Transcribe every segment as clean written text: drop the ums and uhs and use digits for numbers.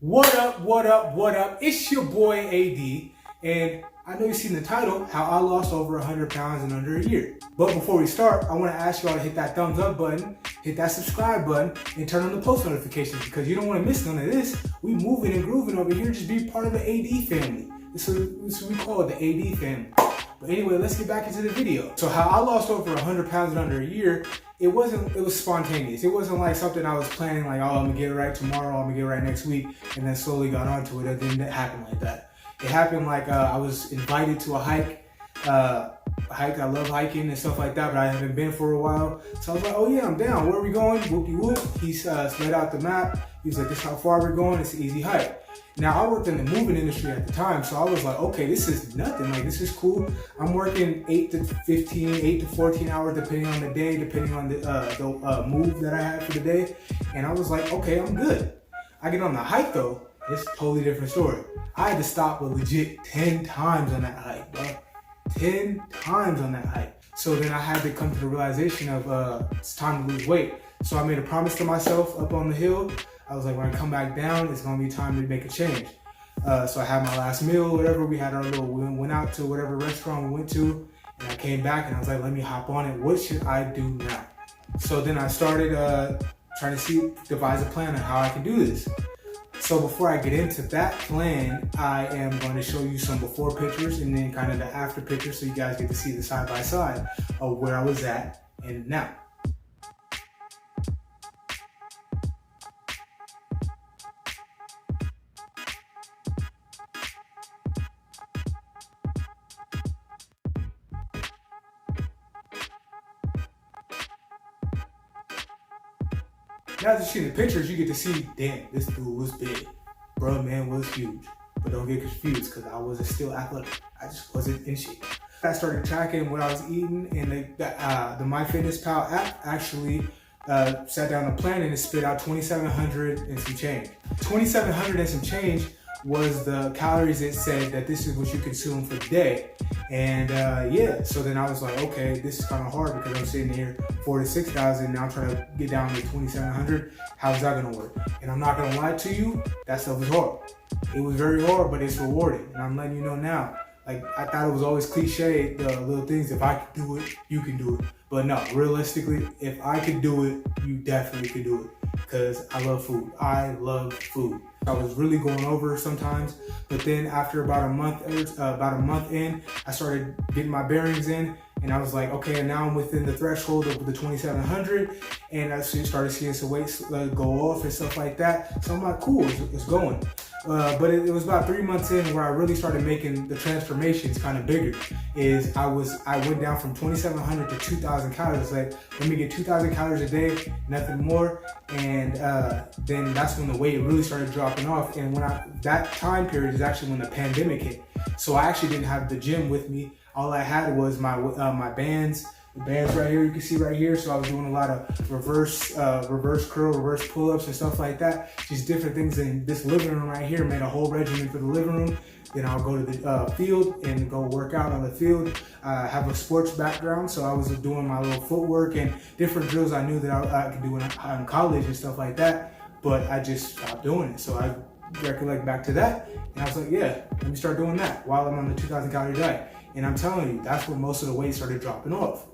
What up, what up, what up? It's your boy AD, and I know you've seen the title, How I Lost Over 100 Pounds in Under a Year. But before we start, I want to ask you all to hit that thumbs up button, hit that subscribe button, and turn on the post notifications because you don't want to miss none of this. We moving and grooving over here, just be part of the AD family. This is what we call it, the AD family. But anyway, let's get back into the video. So how I lost over 100 pounds in under a year, it was spontaneous. It wasn't like something I was planning like, oh, I'm gonna get it right tomorrow, I'm gonna get it right next week, and then slowly got onto it. It didn't happen like that. It happened like I was invited to a hike. I love hiking and stuff like that, but I haven't been for a while. So I was like, oh yeah, I'm down. Where are we going? Whoopie whoop. He laid out the map. He was like, this is how far we're going. It's an easy hike. Now I worked in the moving industry at the time, so I was like, okay, this is nothing. Like, this is cool. I'm working 8 to 14 hours, depending on the day, depending on the move that I had for the day. And I was like, okay, I'm good. I get on the hike though, it's a totally different story. I had to stop a legit 10 times on that hike, bro. 10 times on that hike. So then I had to come to the realization of it's time to lose weight. So I made a promise to myself up on the hill. I was like, when I come back down, it's gonna be time to make a change. So I had my last meal, whatever. We went out to whatever restaurant we went to, and I came back and I was like, let me hop on it. What should I do now? So then I started trying to devise a plan on how I can do this. So before I get into that plan, I am going to show you some before pictures and then kind of the after pictures so you guys get to see the side by side of where I was at and now. Now that you see the pictures, you get to see, damn, this dude was big. Bro, man was huge. But don't get confused, because I wasn't still athletic. I just wasn't in shape. I started tracking what I was eating, and the MyFitnessPal app actually sat down a plan and it spit out 2,700 and some change. 2,700 and some change was the calories it said that this is what you consume for the day. And yeah, so then I was like, okay, this is kind of hard because I'm sitting here 4,000 to 6,000, now I'm trying to get down to 2,700. How's that gonna work? And I'm not gonna lie to you, that stuff was hard. It was very hard, but it's rewarding. And I'm letting you know now, like, I thought it was always cliche, the little things, if I could do it, you can do it. But no, realistically, if I could do it, you definitely could do it. Because I love food. I love food. I was really going over sometimes, but then after about a month in, I started getting my bearings in, and I was like, okay, and now I'm within the threshold of the 2,700, and I started seeing some weights go off and stuff like that. So I'm like, cool, it's going. But it was about 3 months in where I really started making the transformations kind of bigger. I went down from 2,700 to 2,000 calories. Like, let me get 2,000 calories a day, nothing more. And then that's when the weight really started dropping off. And that time period is actually when the pandemic hit. So I actually didn't have the gym with me. All I had was my bands. The bands right here, you can see right here. So I was doing a lot of reverse curl, reverse pull-ups and stuff like that. Just different things in this living room right here. Made a whole regimen for the living room. Then I'll go to the field and go work out on the field. I have a sports background, so I was doing my little footwork and different drills I knew that I could do in college and stuff like that. But I just stopped doing it. So I recollect back to that, and I was like, yeah, let me start doing that while I'm on the 2,000 calorie diet. And I'm telling you, that's where most of the weight started dropping off.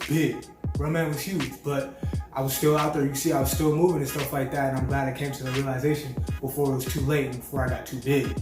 big. Bro, man was huge, but I was still out there. You can see I was still moving and stuff like that, and I'm glad I came to the realization before it was too late and before I got too big.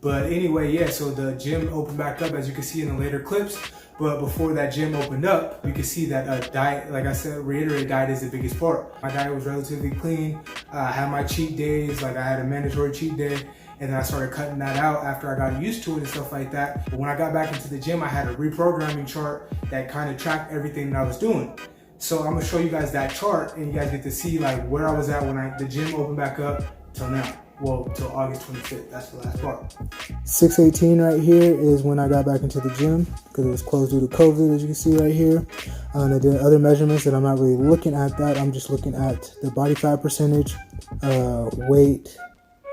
But anyway, yeah, so the gym opened back up, as you can see in the later clips. But before that gym opened up, you can see that diet, like I said, reiterate, diet is the biggest part. My diet was relatively clean. I had my cheat days, like I had a mandatory cheat day, and then I started cutting that out after I got used to it and stuff like that. But when I got back into the gym, I had a reprogramming chart that kind of tracked everything that I was doing. So I'm gonna show you guys that chart, and you guys get to see like where I was at when the gym opened back up till now. Well, till August 25th, that's the last part. 6/18 right here is when I got back into the gym because it was closed due to COVID, as you can see right here. I did other measurements that I'm not really looking at that. I'm just looking at the body fat percentage, weight,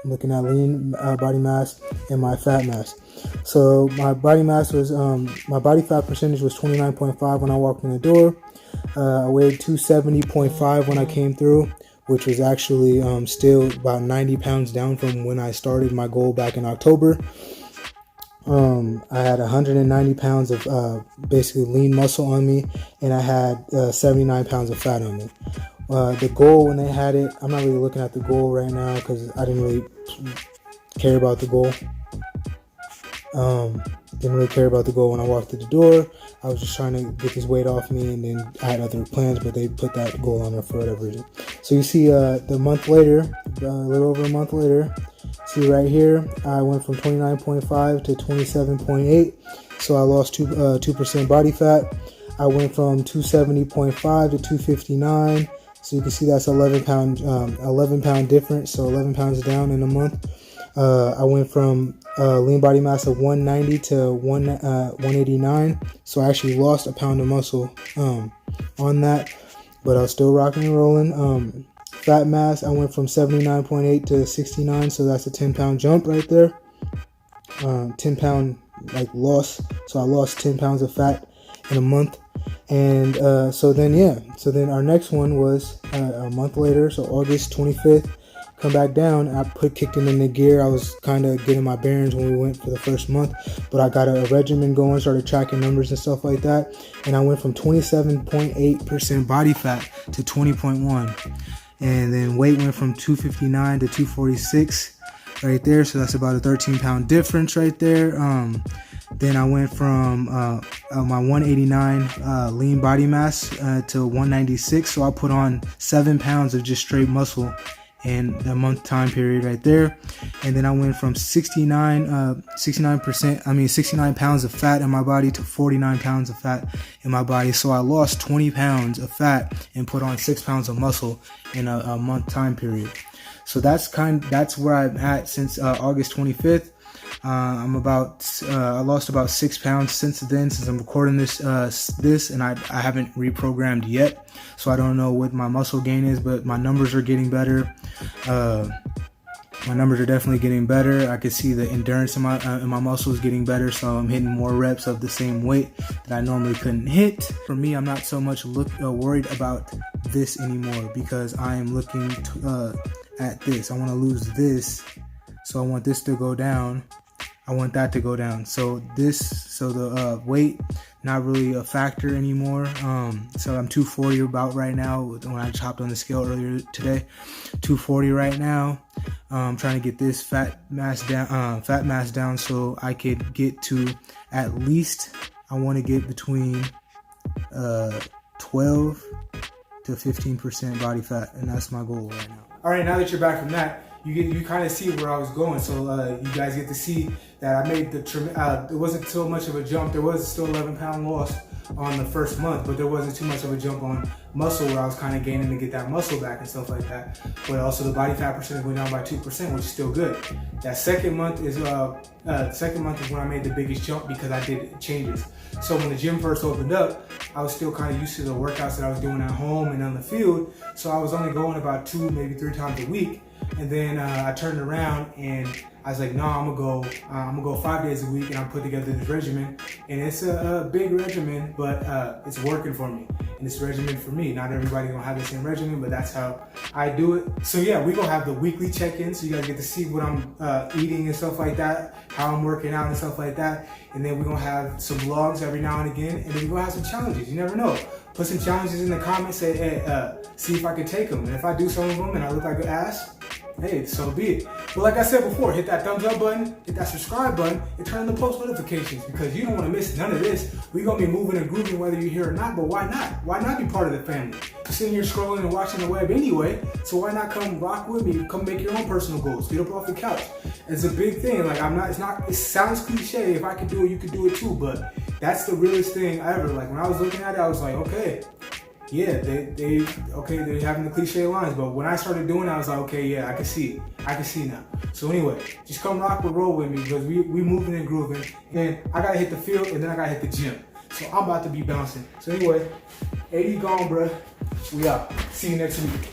I'm looking at lean body mass, and my fat mass. So my body mass was, my body fat percentage was 29.5 when I walked in the door. I weighed 270.5 when I came through, which was actually still about 90 pounds down from when I started my goal back in October. I had 190 pounds of basically lean muscle on me, and I had 79 pounds of fat on me. The goal, when they had it, I'm not really looking at the goal right now because I didn't really care about the goal. Didn't really care about the goal when I walked through the door. I was just trying to get this weight off me, and then I had other plans, but they put that goal on there for whatever reason. So you see the month later, a little over a month later, see right here, I went from 29.5 to 27.8. So I lost 2% body fat. I went from 270.5 to 259. So you can see that's 11 pound difference. So 11 pounds down in a month. I went from lean body mass of 190 to 189. So I actually lost a pound of muscle on that, but I was still rocking and rolling. Fat mass, I went from 79.8 to 69. So that's a 10 pound jump right there. 10 pound like loss. So I lost 10 pounds of fat in a month. And so then our next one was a month later, so August 25th. Come back down. I kicked it into gear. I was kind of getting my bearings when we went for the first month, but I got a regimen going, started tracking numbers and stuff like that, and I went from 27.8% body fat to 20.1, and then weight went from 259 to 246 right there. So that's about a 13 pound difference right there. Then I went from my 189 lean body mass to 196. So I put on 7 pounds of just straight muscle in the month time period right there. And then I went from 69 pounds of fat in my body to 49 pounds of fat in my body. So I lost 20 pounds of fat and put on 6 pounds of muscle in a month time period. So that's where I'm at since August 25th. I lost about 6 pounds since then, since I'm recording this, and I haven't reprogrammed yet. So I don't know what my muscle gain is, but my numbers are getting better. My numbers are definitely getting better. I can see the endurance in my muscles getting better, so I'm hitting more reps of the same weight that I normally couldn't hit. For me, I'm not so much worried about this anymore because I am looking at this. I want to lose this, so I want this to go down. I want that to go down. So the weight, not really a factor anymore. So I'm 240 about right now. When I chopped on the scale earlier today, 240 right now. I'm trying to get this fat mass down so I could get to at least, I want to get between 12 to 15% body fat, and that's my goal right now. All right, now that you're back from that, you kind of see where I was going. So you guys get to see that I made it wasn't so much of a jump. There was still 11 pound loss on the first month, but there wasn't too much of a jump on muscle where I was kind of gaining to get that muscle back and stuff like that. But also the body fat percentage went down by 2%, which is still good. That second month is when I made the biggest jump because I did changes. So when the gym first opened up, I was still kind of used to the workouts that I was doing at home and on the field. So I was only going about 2, maybe 3 times a week. And then I turned around and I was like, no, I'm gonna go 5 days a week, and I'm put together this regimen. And it's a big regimen, but it's working for me. And it's a regimen for me. Not everybody gonna have the same regimen, but that's how I do it. So yeah, we gonna have the weekly check-in, so you guys get to see what I'm eating and stuff like that, how I'm working out and stuff like that. And then we're gonna have some vlogs every now and again, and then we're gonna have some challenges. You never know. Put some challenges in the comments. Say, hey, see if I can take them. And if I do some of them and I look like an ass, hey, so be it. But like I said before, hit that thumbs up button, hit that subscribe button, and turn on the post notifications because you don't want to miss none of this. We're going to be moving and grooving whether you're here or not, but why not? Why not be part of the family? You're sitting here scrolling and watching the web anyway, so why not come rock with me? Come make your own personal goals. Get up off the couch. It's a big thing. Like, it sounds cliche. If I could do it, you could do it too, but that's the realest thing ever. Like, when I was looking at it, I was like, okay. Yeah, they're having the cliche lines, but when I started doing it, I was like, okay, yeah, I can see it. I can see now. So anyway, just come rock with roll with me because we moving and grooving. And I gotta hit the field and then I gotta hit the gym. So I'm about to be bouncing. So anyway, AD gone, bruh. We out. See you next week.